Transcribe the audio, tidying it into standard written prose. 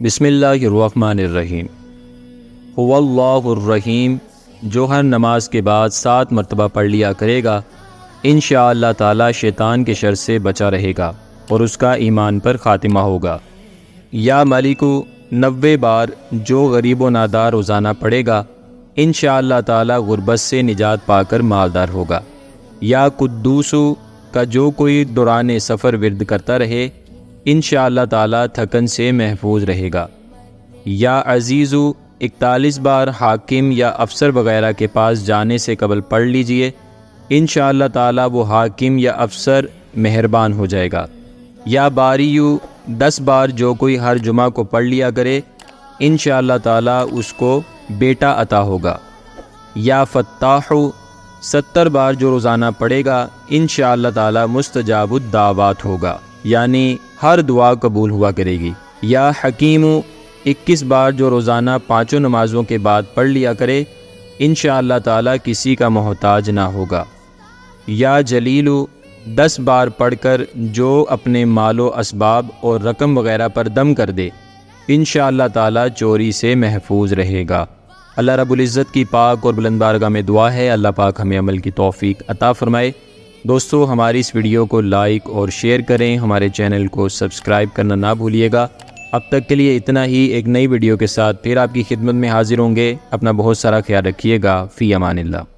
بسم اللہ الرحمن الرحیم۔ هو اللہ الرحیم جو ہر نماز کے بعد 7 مرتبہ پڑھ لیا کرے گا انشاءاللہ تعالی شیطان کے شر سے بچا رہے گا اور اس کا ایمان پر خاتمہ ہوگا۔ یا مالکو 90 بار جو غریب و نادار روزانہ پڑھے گا انشاءاللہ تعالی غربت سے نجات پا کر مالدار ہوگا۔ یا قدوسو کا جو کوئی دوران سفر ورد کرتا رہے انشاءاللہ تعالی تھکن سے محفوظ رہے گا۔ یا عزیزو 41 بار حاکم یا افسر وغیرہ کے پاس جانے سے قبل پڑھ لیجئے انشاءاللہ تعالی وہ حاکم یا افسر مہربان ہو جائے گا۔ یا باریو 10 بار جو کوئی ہر جمعہ کو پڑھ لیا کرے انشاءاللہ تعالی اس کو بیٹا عطا ہوگا۔ یا فتاحو 70 بار جو روزانہ پڑھے گا انشاءاللہ تعالی مستجاب الدعوات ہوگا، یعنی ہر دعا قبول ہوا کرے گی۔ یا حکیمو 21 بار جو روزانہ 5 نمازوں کے بعد پڑھ لیا کرے انشاءاللہ تعالی کسی کا محتاج نہ ہوگا۔ یا جلیلو 10 بار پڑھ کر جو اپنے مال و اسباب اور رقم وغیرہ پر دم کر دے انشاءاللہ تعالی چوری سے محفوظ رہے گا۔ اللہ رب العزت کی پاک اور بلند بارگاہ میں دعا ہے اللہ پاک ہمیں عمل کی توفیق عطا فرمائے۔ دوستو ہماری اس ویڈیو کو لائک اور شیئر کریں، ہمارے چینل کو سبسکرائب کرنا نہ بھولیے گا۔ اب تک کے لیے اتنا ہی، ایک نئی ویڈیو کے ساتھ پھر آپ کی خدمت میں حاضر ہوں گے۔ اپنا بہت سارا خیال رکھیے گا۔ فی امان اللہ۔